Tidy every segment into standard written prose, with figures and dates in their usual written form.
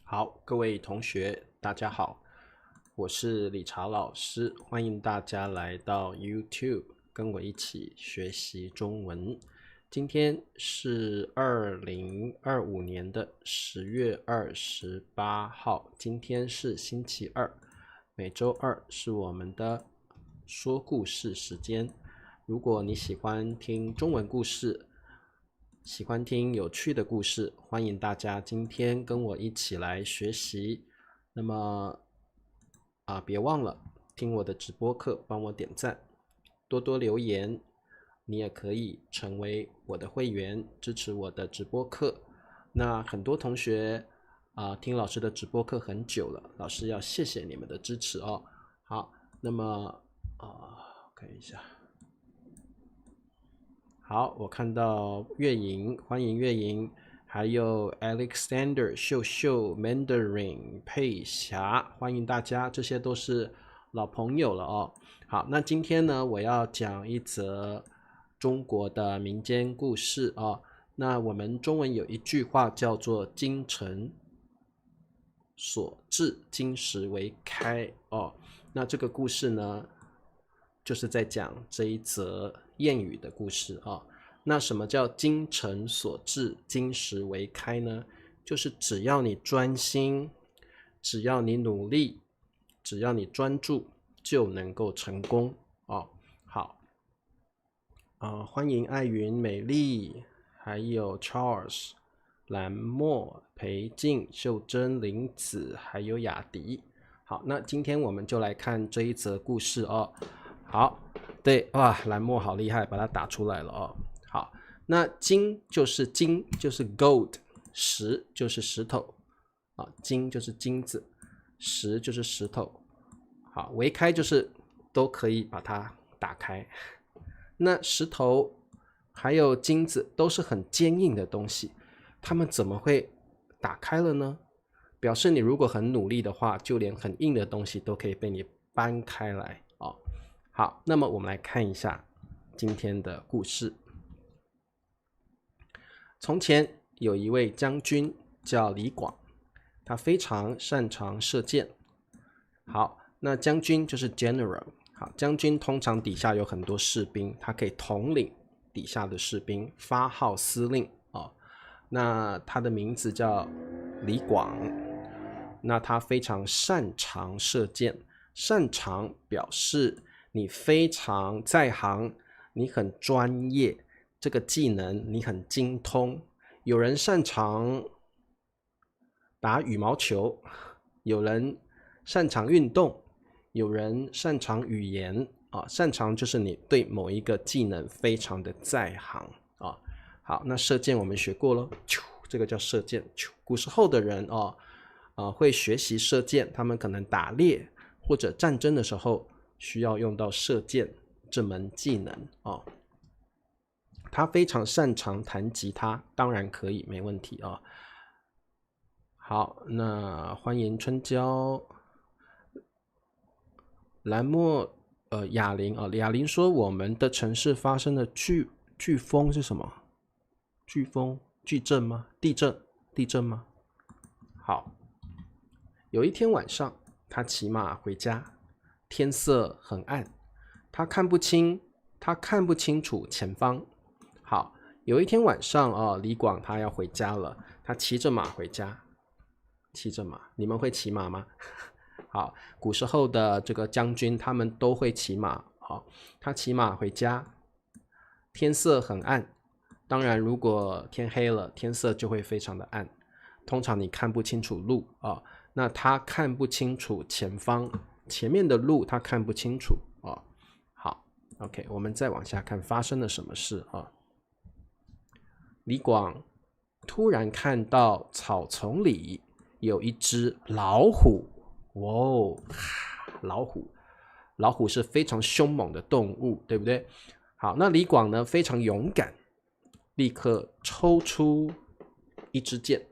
好，各位同学，大家好，我是理查老师，欢迎大家来到 YouTube 跟我一起学习中文。今天是2025年的10月28号，今天是星期二，每周二是我们的说故事时间。如果你喜欢听中文故事，喜欢听有趣的故事，欢迎大家今天跟我一起来学习。那么别忘了听我的直播课，帮我点赞，多多留言。你也可以成为我的会员，支持我的直播课。那很多同学听老师的直播课很久了，老师要谢谢你们的支持哦。好，那么看一下。好，我看到月莹，欢迎月莹，还有 Alexander、秀秀、Mandarin、佩霞，欢迎大家，这些都是老朋友了哦。好，那今天呢，我要讲一则中国的民间故事哦。那我们中文有一句话叫做“精诚所至，金石为开”哦。那这个故事呢，就是在讲这一则谚语的故事啊。那什么叫精诚所至，金石为开呢？就是只要你专心，只要你努力，只要你专注，就能够成功哦。好，欢迎艾云、美丽，还有 Charles、蓝墨、裴静、秀珍、林子，还有雅迪。好，那今天我们就来看这一则故事哦。好，对，哇，蓝墨好厉害，把它打出来了哦。好，那金就是金，就是 gold， 石就是石头啊，金就是金子，石就是石头。好，围开就是都可以把它打开。那石头还有金子都是很坚硬的东西，它们怎么会打开了呢？表示你如果很努力的话，就连很硬的东西都可以被你搬开来哦。好，那么我们来看一下今天的故事。从前有一位将军叫李广，他非常擅长射箭。好，那将军就是 general。好，将军通常底下有很多士兵，他可以统领底下的士兵，发号司令哦。那他的名字叫李广。那他非常擅长射箭，擅长表示你非常在行，你很专业，这个技能你很精通。有人擅长打羽毛球，有人擅长运动，有人擅长语言啊，擅长就是你对某一个技能非常的在行啊。好，那射箭我们学过了，这个叫射箭。古时候的人会学习射箭，他们可能打猎或者战争的时候需要用到射箭这门技能哦。他非常擅长弹吉他，当然可以，没问题哦。好，那欢迎春娇、蓝墨、哑铃啊，哑铃说我们的城市发生的飓风是什么？飓风、矩阵吗？地震吗？好，有一天晚上，他骑马回家，天色很暗，他看不清楚前方。好，有一天晚上李广他要回家了，他骑着马回家。骑着马，你们会骑马吗？好，古时候的这个将军他们都会骑马。好，他骑马回家，天色很暗。当然，如果天黑了，天色就会非常的暗，通常你看不清楚路啊。那他看不清楚前方，前面的路他看不清楚啊。好 ，OK， 我们再往下看发生了什么事啊？李广突然看到草丛里有一只老虎，哦，老虎是非常凶猛的动物，对不对？好，那李广呢非常勇敢，立刻抽出一支箭，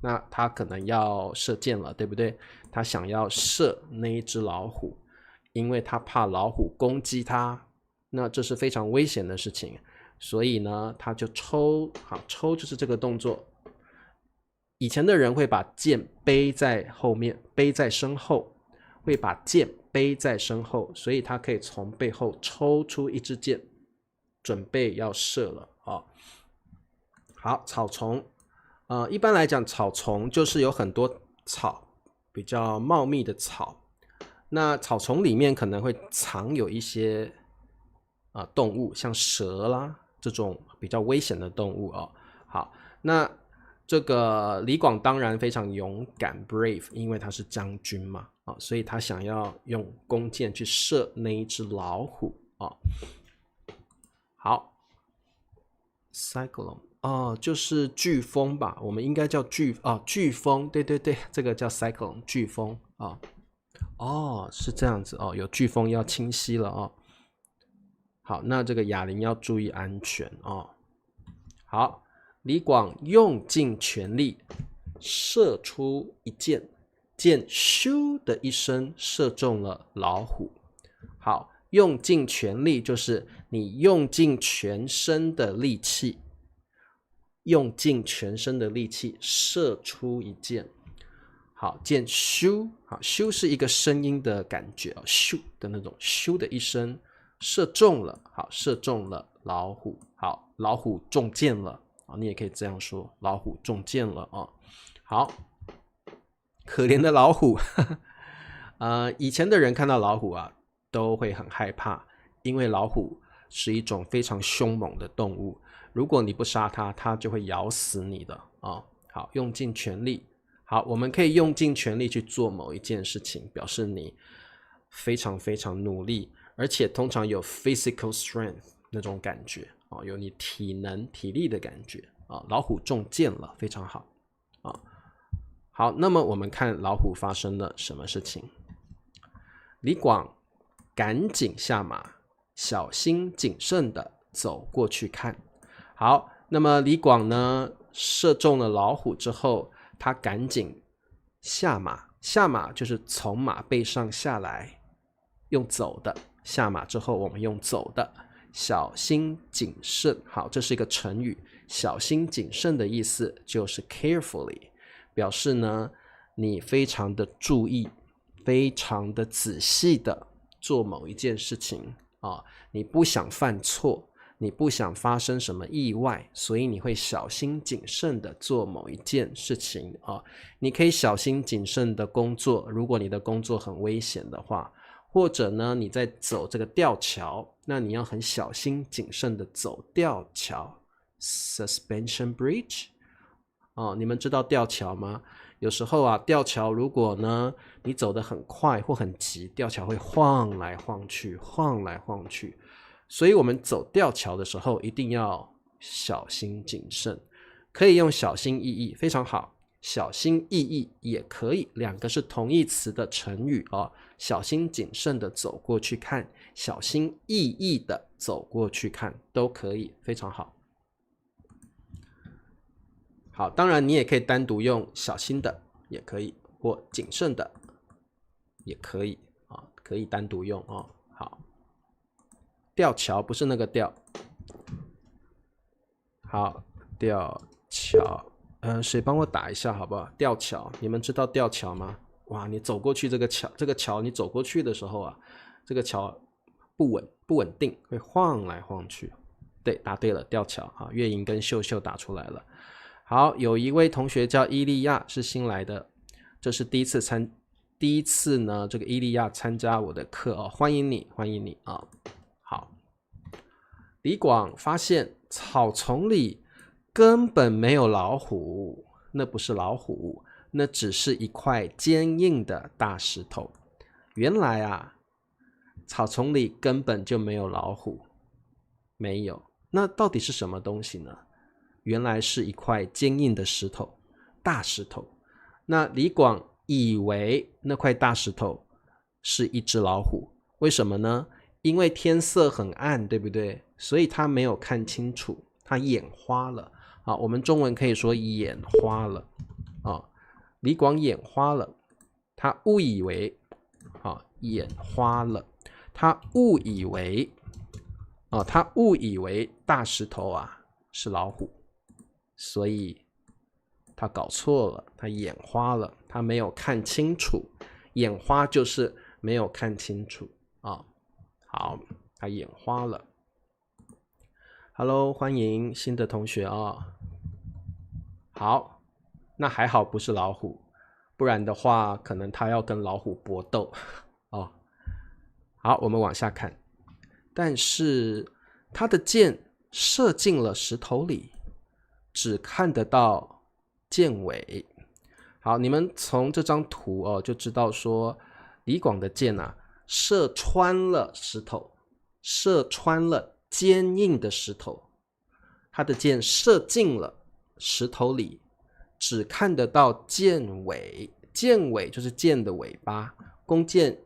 那他可能要射箭了，对不对？他想要射那一只老虎，因为他怕老虎攻击他，那这是非常危险的事情，所以呢，他就抽，好，抽就是这个动作，以前的人会把剑背在后面，背在身后，会把剑背在身后，所以他可以从背后抽出一支箭，准备要射了啊。好，草丛，一般来讲，草丛就是有很多草，比较茂密的草。那草丛里面可能会藏有一些动物，像蛇啦这种比较危险的动物哦。好，那这个李广当然非常勇敢 brave， 因为他是将军嘛，所以他想要用弓箭去射那一只老虎啊。好 ，cyclone 就是飓风吧，我们应该叫飓风，对对对，这个叫 cyclone 飓风啊。是这样子哦，有飓风要侵袭了哦。好，那这个哑铃要注意安全哦。好，李广用尽全力射出一箭，箭咻的一声射中了老虎。好，用尽全力就是你用尽全身的力气，用尽全身的力气射出一箭。好，箭咻，好，咻是一个声音的感觉，咻的那种，咻的一声，射中了，好，射中了老虎，好，老虎中箭了，你也可以这样说，老虎中箭了啊。好，可怜的老虎，以前的人看到老虎啊，都会很害怕，因为老虎是一种非常凶猛的动物，如果你不杀它，它就会咬死你的啊。好，用尽全力。好，我们可以用尽全力去做某一件事情，表示你非常非常努力，而且通常有 physical strength 那种感觉，有你体能体力的感觉啊。老虎中箭了，非常好啊。好，那么我们看老虎发生了什么事情。李广赶紧下马，小心谨慎的走过去看。好，那么李广呢，射中了老虎之后，他赶紧下马，下马就是从马背上下来，用走的。下马之后我们用走的，小心谨慎。好，这是一个成语，小心谨慎的意思就是 carefully， 表示呢你非常的注意，非常的仔细的做某一件事情啊，你不想犯错，你不想发生什么意外，所以你会小心谨慎的做某一件事情啊。你可以小心谨慎的工作，如果你的工作很危险的话，或者呢你在走这个吊桥，那你要很小心谨慎的走吊桥 suspension bridge 你们知道吊桥吗？有时候啊，吊桥如果呢你走得很快或很急，吊桥会晃来晃去，晃来晃去。所以我们走吊桥的时候一定要小心谨慎，可以用小心翼翼，非常好，小心翼翼也可以，两个是同义词的成语小心谨慎的走过去看，小心翼翼的走过去看，都可以，非常好。好，当然你也可以单独用小心的也可以，或谨慎的也可以可以单独用好，吊桥不是那个吊。好，吊桥，谁帮我打一下好不好？吊桥，你们知道吊桥吗？哇，你走过去这个桥你走过去的时候啊，这个桥不稳定，会晃来晃去。对，答对了，吊桥啊，月莹跟秀秀打出来了。好，有一位同学叫伊利亚，是新来的，这是第一次呢，这个伊利亚参加我的课欢迎你啊。好，李广发现草丛里根本没有老虎，那不是老虎，那只是一块坚硬的大石头。原来啊，草丛里根本就没有老虎，没有，那到底是什么东西呢？原来是一块坚硬的石头，大石头。那李广以为那块大石头是一只老虎，为什么呢？因为天色很暗，对不对？所以他没有看清楚，他眼花了我们中文可以说眼花了李广眼花了，他误以为眼花了，他误以为大石头是老虎，所以他搞错了，他眼花了，他没有看清楚。眼花就是没有看清楚啊。好，他眼花了。Hello， 欢迎新的同学啊。好，那还好不是老虎，不然的话，可能他要跟老虎搏斗哦。好，我们往下看。但是他的箭射进了石头里，只看得到箭尾。好，你们从这张图哦就知道说，李广的箭啊射穿了石头，射穿了坚硬的石头。他的箭射进了石头里，只看得到箭尾。箭尾就是箭的尾巴，弓箭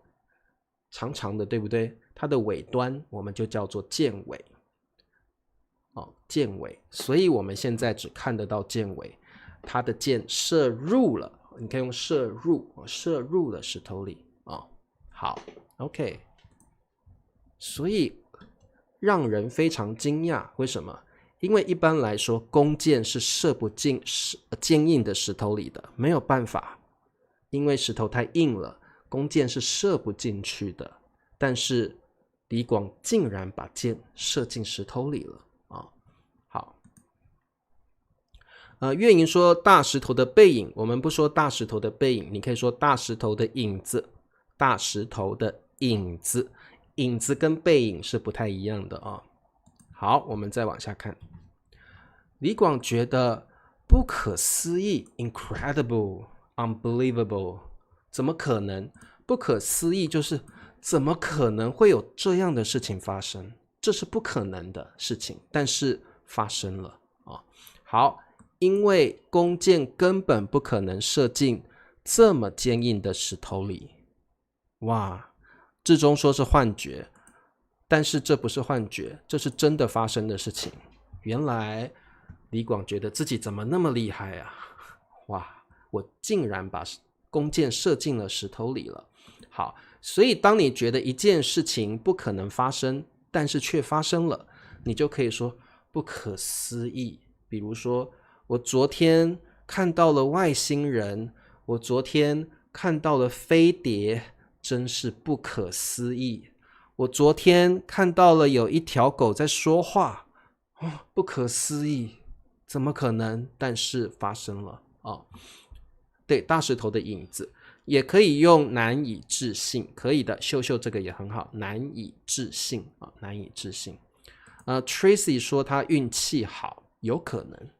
长长的，对不对？它的尾端我们就叫做箭尾。箭尾，所以我们现在只看得到箭尾。它的箭射入了，你可以用射入了石头里好 ，OK。所以让人非常惊讶，为什么？因为一般来说，弓箭是射不进坚硬的石头里的，没有办法，因为石头太硬了，弓箭是射不进去的。但是李广竟然把箭射进石头里了好，月莹说大石头的背影，我们不说大石头的背影，你可以说大石头的影子。大石头的影子，影子跟背影是不太一样的好，我们再往下看。李广觉得不可思议 ，incredible, unbelievable， 怎么可能？不可思议就是怎么可能会有这样的事情发生？这是不可能的事情，但是发生了好，因为弓箭根本不可能射进这么坚硬的石头里。哇，志忠说是幻觉，但是这不是幻觉，这是真的发生的事情。原来李广觉得自己怎么那么厉害啊！哇，我竟然把弓箭射进了石头里了。好，所以当你觉得一件事情不可能发生，但是却发生了，你就可以说不可思议。比如说，我昨天看到了外星人，我昨天看到了飞碟，真是不可思议。我昨天看到了有一条狗在说话，不可思议，怎么可能？但是发生了对，大石头的影子，也可以用难以置信，可以的，秀秀这个也很好，难以置信难以置信。Tracy 说他运气好，有可能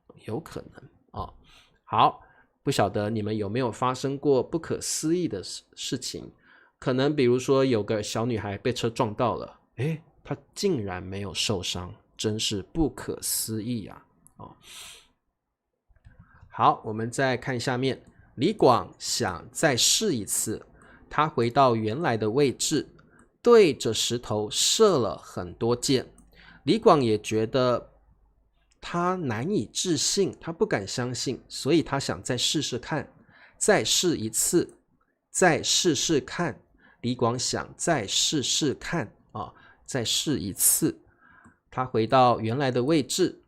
好，不晓得你们有没有发生过不可思议的事情？可能比如说有个小女孩被车撞到了，她竟然没有受伤，真是不可思议好，我们再看下面。李广想再试一次，他回到原来的位置，对着石头射了很多箭。李广也觉得他难以置信，他不敢相信，所以他想再试试看，再试一次，再试试看。李广想再试试看再试一次。他回到原来的位置，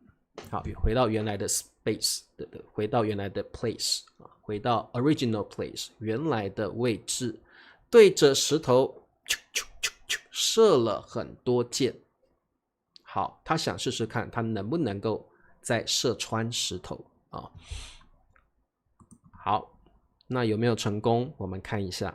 好，回到原来的 space， 回到原来的 place， 回到 original place， 原来的位置，对着石头射了很多箭。好，他想试试看，他能不能够再射穿石头好，那有没有成功？我们看一下。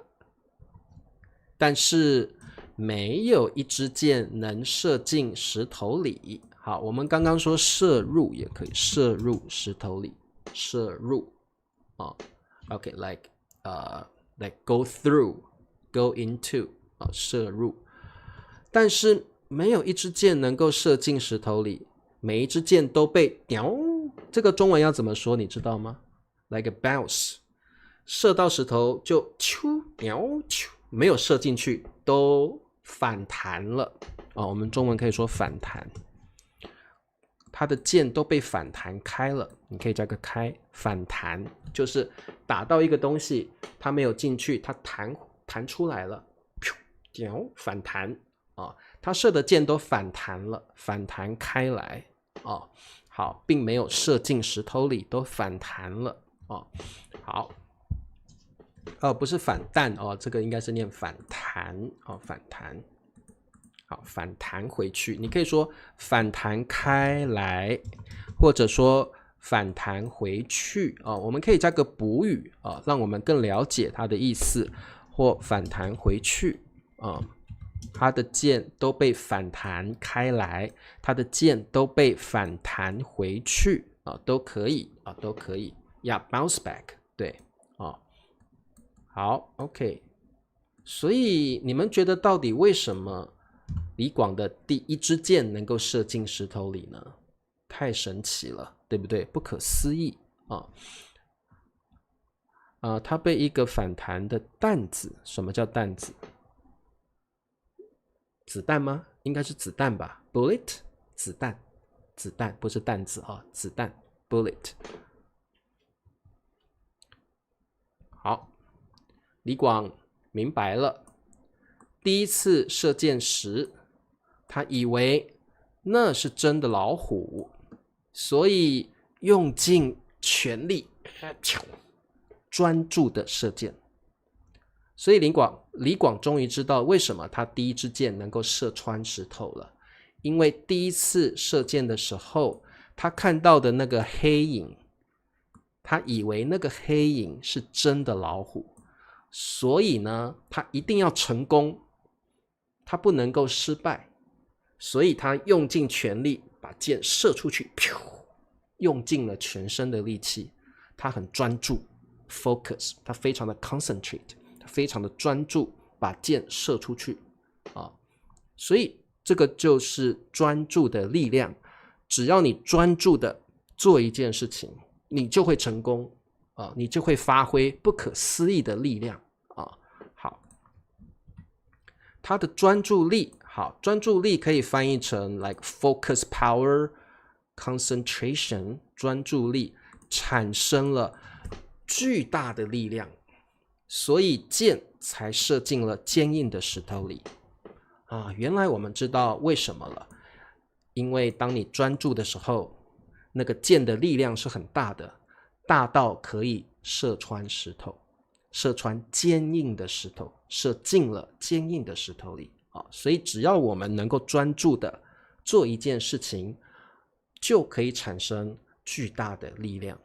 但是没有一支箭能射进石头里。好，我们刚刚说射入也可以，射入石头里，射入OK, like go through, go into 射入。但是没有一支箭能够射进石头里，每一支箭都被这个中文要怎么说你知道吗？ Like a bounce， 射到石头就没有射进去，都反弹了我们中文可以说反弹，它的箭都被反弹开了，你可以加个开，反弹就是打到一个东西，它没有进去，它弹出来了，反弹它射的箭都反弹了，反弹开来好，并没有射进石头里，都反弹了哦。好，不是反弹哦，这个应该是念反弹哦，反弹。好，反弹回去，你可以说反弹开来，或者说反弹回去啊、我们可以加个补语啊、让我们更了解它的意思，或反弹回去啊、它的箭都被反弹开来，它的箭都被反弹回去啊、都可以啊、都可以呀、bounce back 对啊、好 OK， 所以你们觉得到底为什么李广的第一支箭能够射进石头里呢？太神奇了，对不对？不可思议啊！他被一个反弹的弹子，什么叫弹子？子弹吗？应该是子弹吧 ，bullet， 子弹，子弹不是弹子啊，子弹 bullet。好，李广明白了，第一次射箭时，他以为那是真的老虎，所以用尽全力，专注的射箭。所以李广终于知道为什么他第一支箭能够射穿石头了，因为第一次射箭的时候，他看到的那个黑影，他以为那个黑影是真的老虎，所以呢，他一定要成功，他不能够失败，所以他用尽全力把箭射出去，用尽了全身的力气，他很专注 ，focus， 他非常的 concentrate， 他非常的专注，把箭射出去啊，所以这个就是专注的力量。只要你专注的做一件事情，你就会成功啊，你就会发挥不可思议的力量啊。好，他的专注力，好，专注力可以翻译成 like focus power。concentration 专注力产生了巨大的力量，所以箭才射进了坚硬的石头里啊！原来我们知道为什么了，因为当你专注的时候，那个箭的力量是很大的，大到可以射穿石头，射穿坚硬的石头，射进了坚硬的石头里啊！所以只要我们能够专注的做一件事情，就可以产生巨大的力量。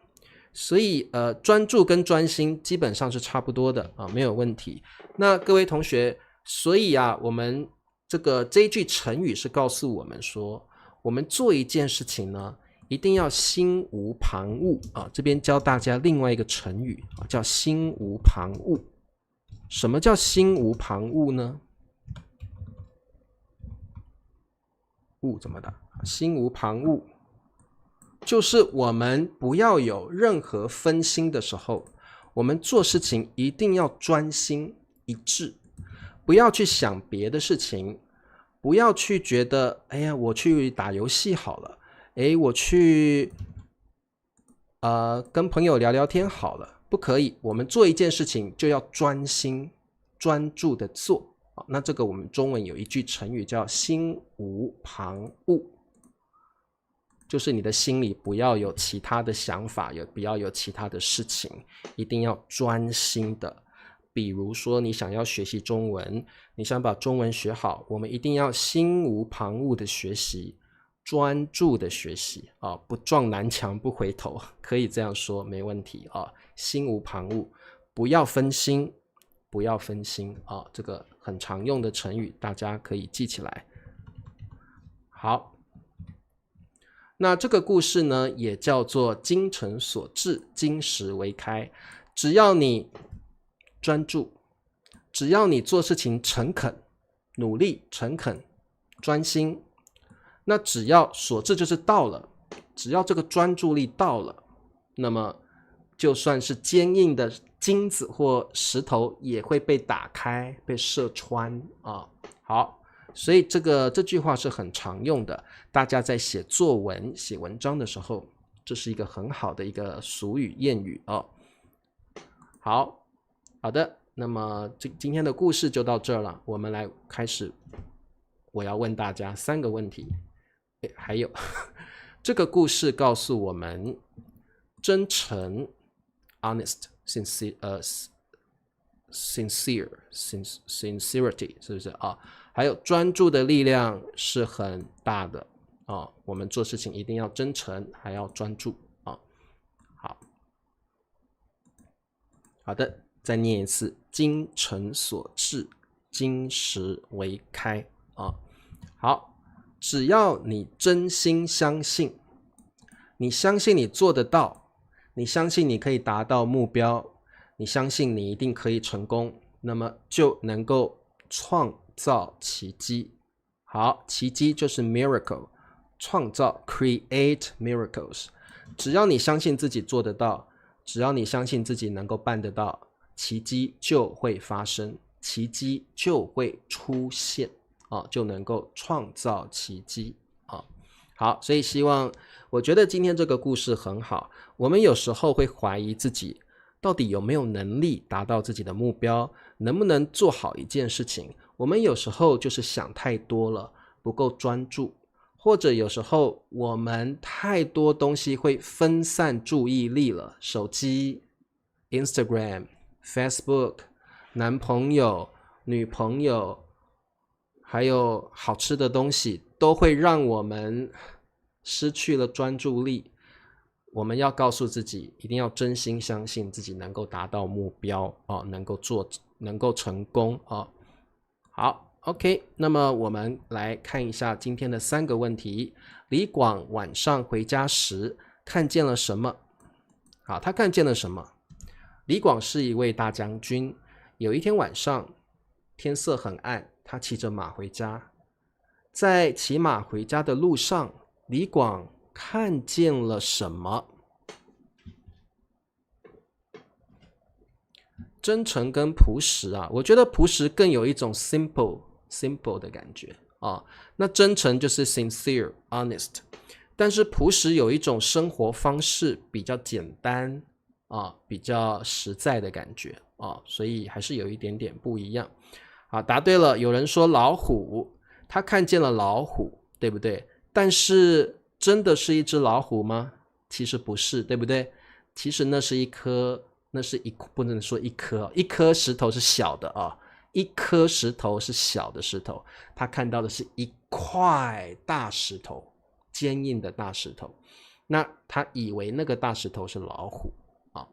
所以专注跟专心基本上是差不多的啊，没有问题。那各位同学，所以啊，我们这一句成语是告诉我们说，我们做一件事情呢，一定要心无旁骛啊。这边教大家另外一个成语啊，叫心无旁骛。什么叫心无旁骛呢？骛怎么打？心无旁骛就是我们不要有任何分心的时候，我们做事情一定要专心一致，不要去想别的事情，不要去觉得哎呀我去打游戏好了，我去跟朋友聊聊天好了，不可以，我们做一件事情就要专心专注的做。那这个我们中文有一句成语叫心无旁骛，就是你的心里不要有其他的想法，也不要有其他的事情，一定要专心的。比如说你想要学习中文，你想把中文学好，我们一定要心无旁骛的学习，专注的学习啊，不撞南墙不回头，可以这样说，没问题啊。心无旁骛，不要分心，不要分心啊，这个很常用的成语，大家可以记起来。好。那这个故事呢，也叫做精诚所至，金石为开。只要你专注，只要你做事情诚恳、努力、诚恳、专心，那只要所至就是到了，只要这个专注力到了，那么就算是坚硬的金子或石头也会被打开、被射穿啊。好。所以这句话是很常用的，大家在写作文、写文章的时候，这是一个很好的一个俗语谚语哦。好的，那么今天的故事就到这儿了，我们来开始，我要问大家3个问题。还有这个故事告诉我们，真诚 honest, sincerity 是不是啊？还有专注的力量是很大的啊，我们做事情一定要真诚，还要专注啊。好的，再念一次，精诚所至，金石为开啊。好，只要你真心相信，你相信你做得到，你相信你可以达到目标，你相信你一定可以成功，那么就能够创造奇迹。好，奇迹就是 miracle， 创造 create miracles。只要你相信自己做得到，只要你相信自己能够办得到，奇迹就会发生，奇迹就会出现啊，就能够创造奇迹啊。好，所以我觉得今天这个故事很好。我们有时候会怀疑自己到底有没有能力达到自己的目标，能不能做好一件事情。我们有时候就是想太多了，不够专注，或者有时候我们太多东西会分散注意力了，手机、Instagram、Facebook、男朋友、女朋友，还有好吃的东西，都会让我们失去了专注力。我们要告诉自己，一定要真心相信自己能够达到目标啊，能够成功啊。好 ，OK， 那么我们来看一下今天的3个问题。李广晚上回家时看见了什么？好，他看见了什么？李广是一位大将军，有一天晚上，天色很暗，他骑着马回家。在骑马回家的路上，李广看见了什么？真诚跟朴实啊，我觉得朴实更有一种 simple 的感觉啊。那真诚就是 sincere honest， 但是朴实有一种生活方式比较简单啊，比较实在的感觉啊，所以还是有一点点不一样。好，答对了。有人说老虎，他看见了老虎，对不对？但是真的是一只老虎吗？其实不是，对不对？其实不能说一颗石头是小的啊，一颗石头是小的石头，他看到的是一块大石头，坚硬的大石头。那他以为那个大石头是老虎啊。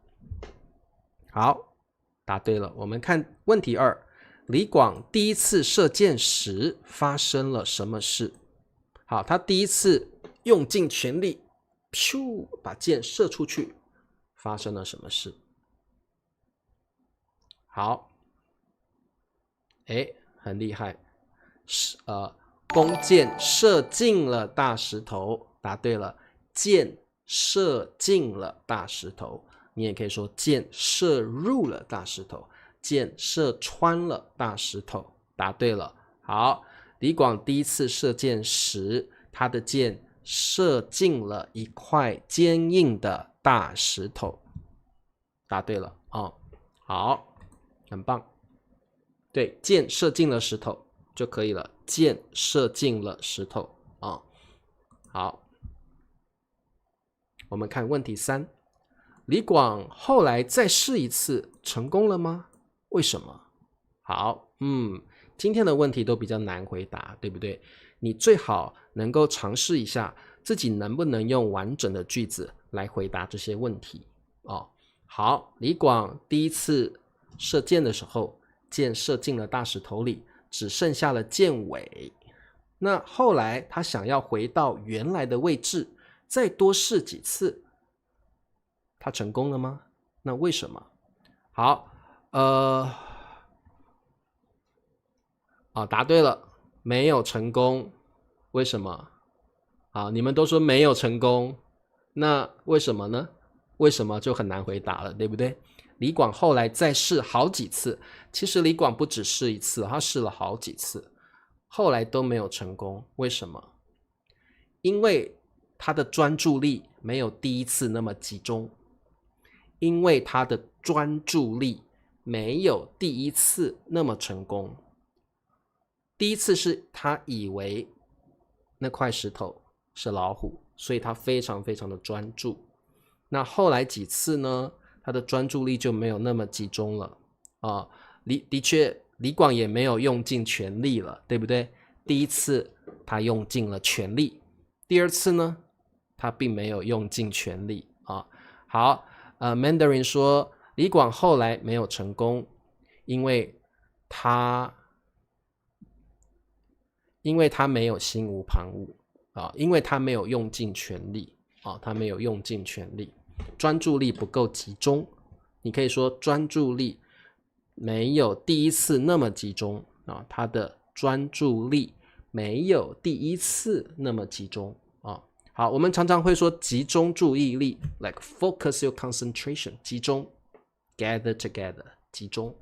好，答对了。我们看问题2，李广第一次射箭时发生了什么事？好，他第一次用尽全力，咻，把箭射出去，发生了什么事？好，很厉害，弓箭射进了大石头，答对了，箭射进了大石头，你也可以说箭射入了大石头，箭射穿了大石头，答对了。好，李广第一次射箭时，他的箭射进了一块坚硬的大石头，答对了哦。好，很棒。对，箭射进了石头就可以了，箭射进了石头啊。好，我们看问题3，李广后来再试一次，成功了吗？为什么？好，今天的问题都比较难回答，对不对？你最好能够尝试一下，自己能不能用完整的句子来回答这些问题哦。好，李广第一次射箭的时候，箭射进了大石头里，只剩下了箭尾。那后来他想要回到原来的位置，再多试几次，他成功了吗？那为什么？好，答对了，没有成功。为什么？好，你们都说没有成功，那为什么呢？为什么就很难回答了，对不对？李广后来再试好几次，其实李广不只试一次，他试了好几次，后来都没有成功。为什么？因为他的专注力没有第一次那么集中，因为他的专注力没有第一次那么成功。第一次是他以为那块石头是老虎，所以他非常非常的专注。那后来几次呢？他的专注力就没有那么集中了啊。的确，李广也没有用尽全力了，对不对？第一次他用尽了全力，第二次呢，他并没有用尽全力啊。好，Mandarin 说李广后来没有成功，因为他没有心无旁骛啊，因为他没有用尽全力啊，他没有用尽全力，专注力不够集中。你可以说专注力没有第一次那么集中啊，他的专注力没有第一次那么集中啊。好，我们常常会说集中注意力 ，like focus your concentration， 集中 ，gather together， 集中。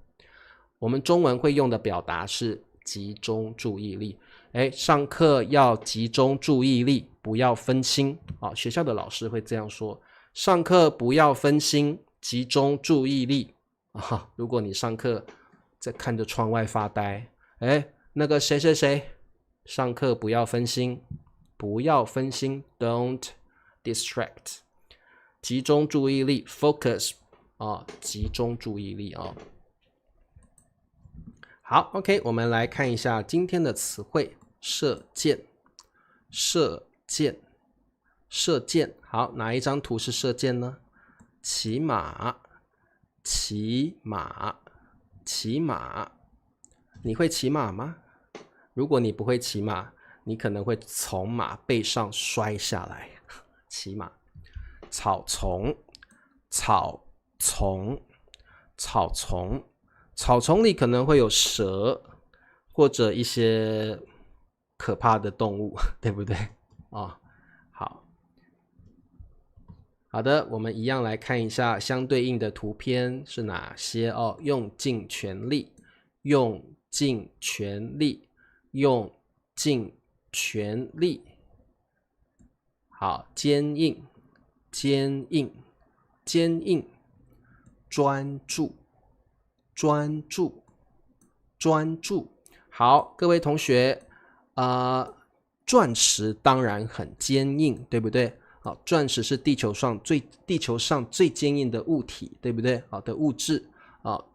我们中文会用的表达是集中注意力。上课要集中注意力，不要分心啊。学校的老师会这样说：上课不要分心，集中注意力啊。如果你上课在看着窗外发呆，那个谁谁谁，上课不要分心，不要分心 ，don't distract， 集中注意力 ，focus 啊，集中注意力啊。好 ，OK， 我们来看一下今天的词汇：射箭，射箭，射箭。好，哪一张图是射箭呢？骑马，骑马，骑马。你会骑马吗？如果你不会骑马，你可能会从马背上摔下来。骑马。草丛，草丛，草丛。草丛里可能会有蛇或者一些可怕的动物，对不对？好的，我们一样来看一下相对应的图片是哪些哦。用尽全力，用尽全力，用尽全力。好，坚硬，坚硬，坚硬。专注，专注，专注。好，各位同学，钻石当然很坚硬，对不对？好，钻石是地球上最坚硬的物体，对不对？好的物质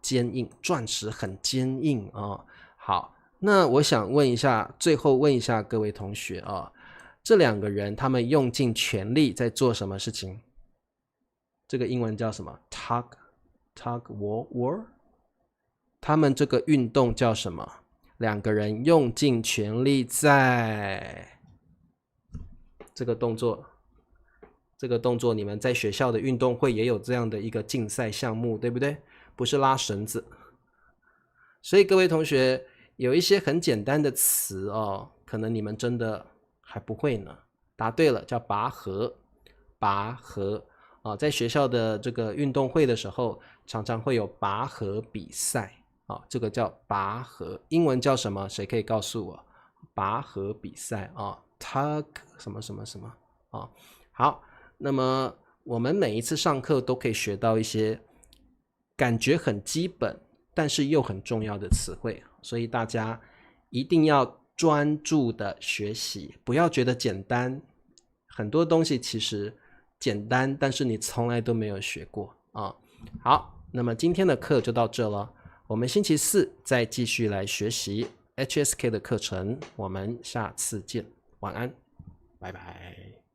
坚硬，钻石很坚硬啊。好，那我想问一下，最后问一下各位同学这两个人他们用尽全力在做什么事情？这个英文叫什么？ tug war。他们这个运动叫什么？两个人用尽全力在这个动作你们在学校的运动会也有这样的一个竞赛项目，对不对？不是拉绳子。所以各位同学有一些很简单的词可能你们真的还不会呢。答对了，叫拔河。拔河在学校的这个运动会的时候常常会有拔河比赛这个叫拔河。英文叫什么？谁可以告诉我？拔河比赛tug 什么什么什么好，那么我们每一次上课都可以学到一些感觉很基本但是又很重要的词汇，所以大家一定要专注的学习，不要觉得简单。很多东西其实简单，但是你从来都没有学过好，那么今天的课就到这了，我们星期四再继续来学习 HSK 的课程，我们下次见，晚安，拜拜。